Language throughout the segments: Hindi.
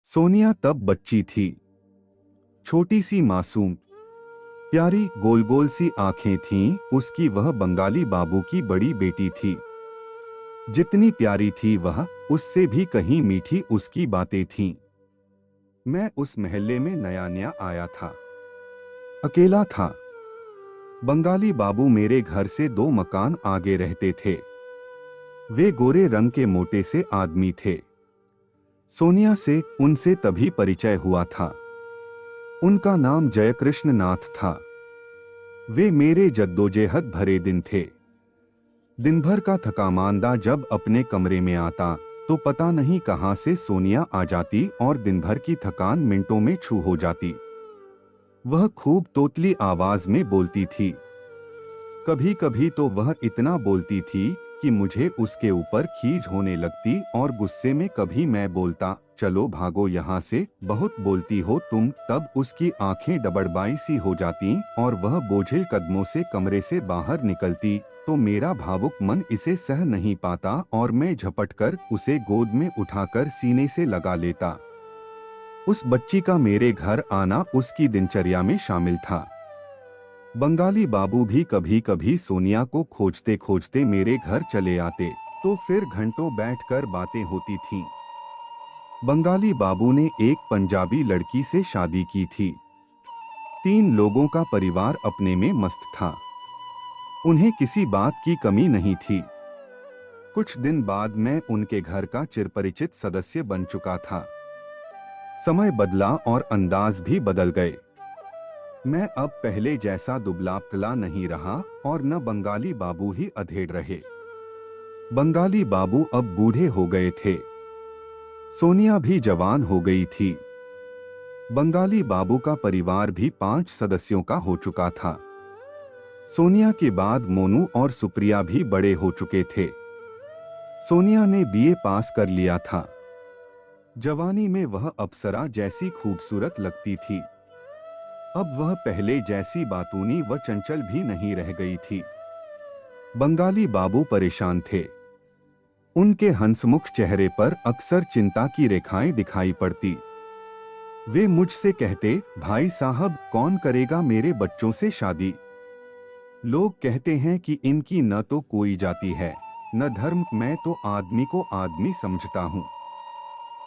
सोनिया तब बच्ची थी, छोटी सी मासूम, प्यारी गोल गोल सी आंखें थीं उसकी। वह बंगाली बाबू की बड़ी बेटी थी। जितनी प्यारी थी वह, उससे भी कहीं मीठी उसकी बातें थीं। मैं उस महल्ले में नया नया आया था, अकेला था। बंगाली बाबू मेरे घर से 2 मकान आगे रहते थे। वे गोरे रंग के मोटे से आदमी थे। सोनिया से उनसे तभी परिचय हुआ था। उनका नाम जयकृष्ण नाथ था। वे मेरे जद्दोजहद भरे दिन थे। दिन भर का थकामांदा जब अपने कमरे में आता तो पता नहीं कहां से सोनिया आ जाती और दिन भर की थकान मिनटों में छू हो जाती। वह खूब तोतली आवाज में बोलती थी। कभी कभी तो वह इतना बोलती थी कि मुझे उसके ऊपर खीज होने लगती और गुस्से में कभी मैं बोलता, चलो भागो यहाँ से, बहुत बोलती हो तुम। तब उसकी आंखें डबडबाई सी हो जाती और वह बोझिल कदमों से कमरे से बाहर निकलती तो मेरा भावुक मन इसे सह नहीं पाता और मैं झपटकर उसे गोद में उठाकर सीने से लगा लेता। उस बच्ची का मेरे घर आना उसकी दिनचर्या में शामिल था। बंगाली बाबू भी कभी कभी सोनिया को खोजते खोजते मेरे घर चले आते तो फिर घंटों बैठकर बातें होती थीं। बंगाली बाबू ने एक पंजाबी लड़की से शादी की थी। 3 लोगों का परिवार अपने में मस्त था। उन्हें किसी बात की कमी नहीं थी। कुछ दिन बाद मैं उनके घर का चिरपरिचित सदस्य बन चुका था। समय बदला और अंदाज भी बदल गए। मैं अब पहले जैसा दुबला पतला नहीं रहा और न बंगाली बाबू ही अधेड़ रहे। बंगाली बाबू अब बूढ़े हो गए थे। सोनिया भी जवान हो गई थी। बंगाली बाबू का परिवार भी 5 सदस्यों का हो चुका था। सोनिया के बाद मोनू और सुप्रिया भी बड़े हो चुके थे। सोनिया ने बीए पास कर लिया था। जवानी में वह अप्सरा जैसी खूबसूरत लगती थी। अब वह पहले जैसी बातूनी व चंचल भी नहीं रह गई थी। बंगाली बाबू परेशान थे। उनके हंसमुख चेहरे पर अक्सर चिंता की रेखाएं दिखाई पड़ती। वे मुझसे कहते, भाई साहब कौन करेगा मेरे बच्चों से शादी? लोग कहते हैं कि इनकी न तो कोई जाति है न धर्म, मैं तो आदमी को आदमी समझता हूँ।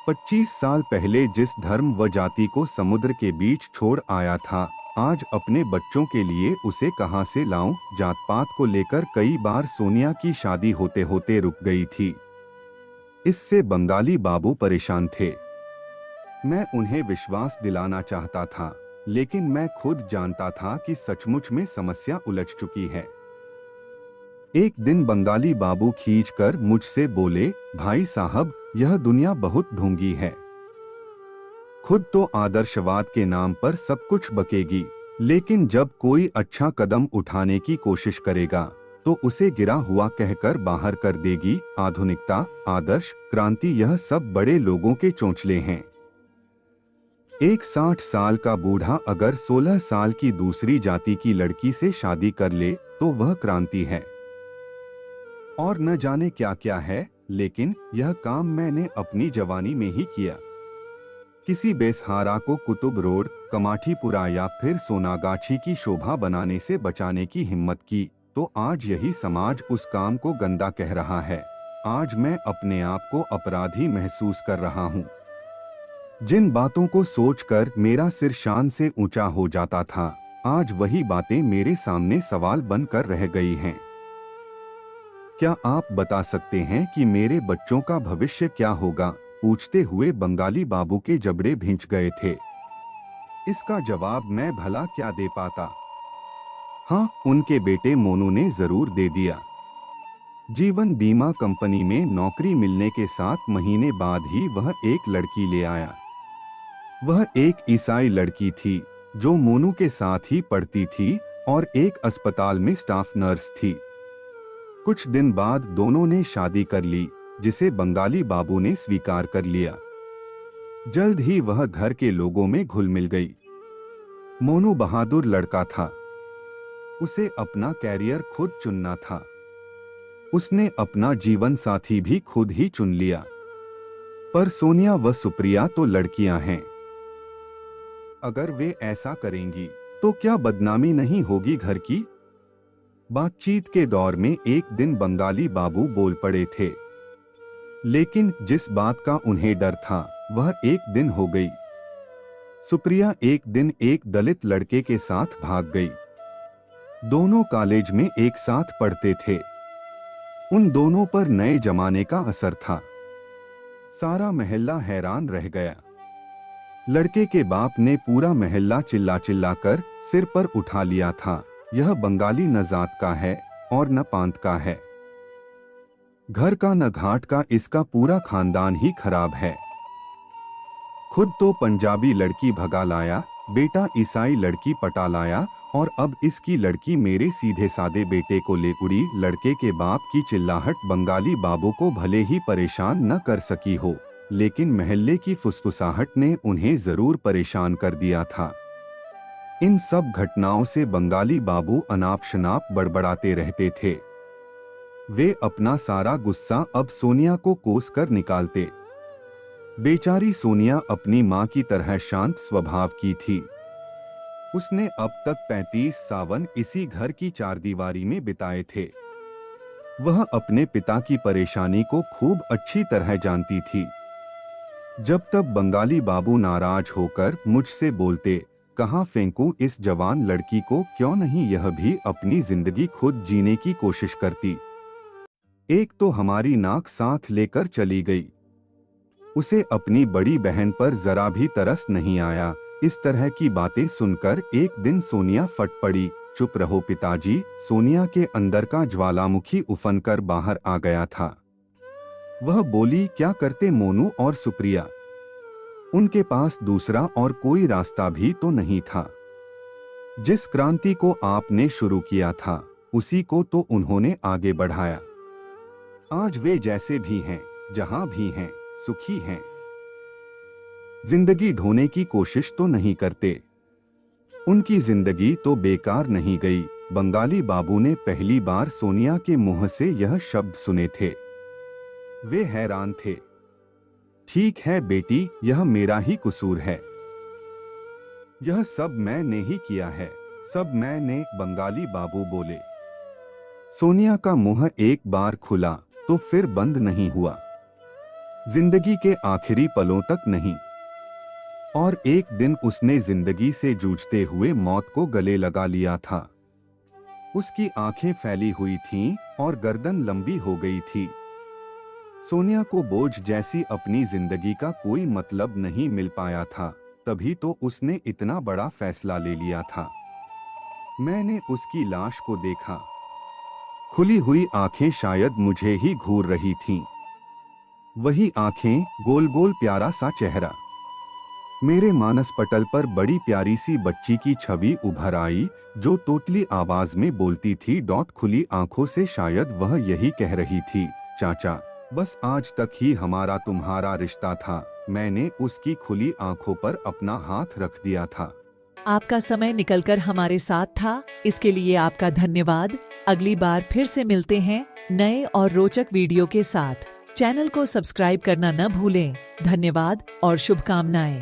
25 साल पहले जिस धर्म व जाति को समुद्र के बीच छोड़ आया था, आज अपने बच्चों के लिए उसे कहां से लाऊं? जात पात को लेकर कई बार सोनिया की शादी होते होते रुक गई थी। इससे बंगाली बाबू परेशान थे। मैं उन्हें विश्वास दिलाना चाहता था, लेकिन मैं खुद जानता था कि सचमुच में समस्या उलझ चुकी है। एक दिन बंगाली बाबू खींचकर मुझसे बोले, भाई साहब यह दुनिया बहुत ढोंगी है। खुद तो आदर्शवाद के नाम पर सब कुछ बकेगी, लेकिन जब कोई अच्छा कदम उठाने की कोशिश करेगा तो उसे गिरा हुआ कहकर बाहर कर देगी। आधुनिकता, आदर्श, क्रांति, यह सब बड़े लोगों के चोंचले हैं। एक 60 साल का बूढ़ा अगर 16 साल की दूसरी जाति की लड़की से शादी कर ले तो वह क्रांति है। और न जाने क्या क्या है, लेकिन यह काम मैंने अपनी जवानी में ही किया। किसी बेसहारा को कुतुब रोड, कमाठीपुरा या फिर सोनागाछी की शोभा बनाने से बचाने की हिम्मत की तो आज यही समाज उस काम को गंदा कह रहा है। आज मैं अपने आप को अपराधी महसूस कर रहा हूँ। जिन बातों को सोचकर मेरा सिर शान से ऊंचा हो जाता था, आज वही बातें मेरे सामने सवाल बनकर रह गई हैं। क्या आप बता सकते हैं कि मेरे बच्चों का भविष्य क्या होगा? पूछते हुए बंगाली बाबू के जबड़े भींच गए थे। इसका जवाब मैं भला क्या दे पाता? हाँ, उनके बेटे मोनू ने जरूर दे दिया। जीवन बीमा कंपनी में नौकरी मिलने के 7 महीने बाद ही वह एक लड़की ले आया। वह एक ईसाई लड़की थी जो मोनू के साथ ही पढ़ती थी और एक अस्पताल में स्टाफ नर्स थी। कुछ दिन बाद दोनों ने शादी कर ली, जिसे बंगाली बाबू ने स्वीकार कर लिया। जल्द ही वह घर के लोगों में घुल मिल गई। मोनू बहादुर लड़का था। उसे अपना कैरियर खुद चुनना था। उसने अपना जीवन साथी भी खुद ही चुन लिया। पर सोनिया व सुप्रिया तो लड़कियां हैं। अगर वे ऐसा करेंगी तो क्या बदनामी नहीं होगी घर की? बातचीत के दौर में एक दिन बंगाली बाबू बोल पड़े थे, लेकिन जिस बात का उन्हें डर था वह एक दिन हो गई। सुप्रिया एक दिन एक दलित लड़के के साथ भाग गई। दोनों कॉलेज में एक साथ पढ़ते थे। उन दोनों पर नए जमाने का असर था। सारा मोहल्ला हैरान रह गया। लड़के के बाप ने पूरा मोहल्ला चिल्ला चिल्ला कर सिर पर उठा लिया था, यह बंगाली न जात का है और न पांत का है, घर का न घाट का, इसका पूरा खानदान ही खराब है। खुद तो पंजाबी लड़की भगा लाया, बेटा ईसाई लड़की पटा लाया, और अब इसकी लड़की मेरे सीधे सादे बेटे को ले उड़ी। लड़के के बाप की चिल्लाहट बंगाली बाबू को भले ही परेशान न कर सकी हो, लेकिन महल्ले की फुसफुसाहट ने उन्हें जरूर परेशान कर दिया था। इन सब घटनाओं से बंगाली बाबू अनाप शनाप बड़बड़ाते रहते थे। वे अपना सारा गुस्सा अब सोनिया को कोस कर निकालते। बेचारी सोनिया अपनी मां की तरह शांत स्वभाव की थी। उसने अब तक 35 सावन इसी घर की चारदीवारी में बिताए थे। वह अपने पिता की परेशानी को खूब अच्छी तरह जानती थी। जब तब बंगाली बाबू नाराज होकर मुझसे बोलते, कहाँ फेंकूं इस जवान लड़की को, क्यों नहीं यह भी अपनी जिंदगी खुद जीने की कोशिश करती। एक तो हमारी नाक साथ लेकर चली गई। उसे अपनी बड़ी बहन पर जरा भी तरस नहीं आया। इस तरह की बातें सुनकर एक दिन सोनिया फट पड़ी। चुप रहो पिताजी। सोनिया के अंदर का ज्वालामुखी उफन कर बाहर आ गया था। वह बोली, क्या करते मोनू और सुप्रिया? उनके पास दूसरा और कोई रास्ता भी तो नहीं था। जिस क्रांति को आपने शुरू किया था उसी को तो उन्होंने आगे बढ़ाया। आज वे जैसे भी हैं, जहां भी हैं, सुखी हैं। जिंदगी ढोने की कोशिश तो नहीं करते। उनकी जिंदगी तो बेकार नहीं गई। बंगाली बाबू ने पहली बार सोनिया के मुंह से यह शब्द सुने थे। वे हैरान थे। ठीक है बेटी, यह मेरा ही कसूर है। यह सब मैंने ही किया है, सब मैंने, बंगाली बाबू बोले। सोनिया का मुंह एक बार खुला तो फिर बंद नहीं हुआ। जिंदगी के आखिरी पलों तक नहीं। और एक दिन उसने जिंदगी से जूझते हुए मौत को गले लगा लिया था। उसकी आंखें फैली हुई थीं और गर्दन लंबी हो गई थी। सोनिया को बोझ जैसी अपनी जिंदगी का कोई मतलब नहीं मिल पाया था, तभी तो उसने इतना बड़ा फैसला ले लिया था। मैंने उसकी लाश को देखा। खुली हुई आंखें शायद मुझे ही घूर रही थीं। वही आंखें, गोल गोल प्यारा सा चेहरा। मेरे मानस पटल पर बड़ी प्यारी सी बच्ची की छवि उभर आई, जो तोतली आवाज में बोलती थी। खुली आंखों से शायद वह यही कह रही थी, चाचा बस आज तक ही हमारा तुम्हारा रिश्ता था। मैंने उसकी खुली आंखों पर अपना हाथ रख दिया था। आपका समय निकलकर हमारे साथ था, इसके लिए आपका धन्यवाद। अगली बार फिर से मिलते हैं नए और रोचक वीडियो के साथ। चैनल को सब्सक्राइब करना न भूलें। धन्यवाद और शुभकामनाएं।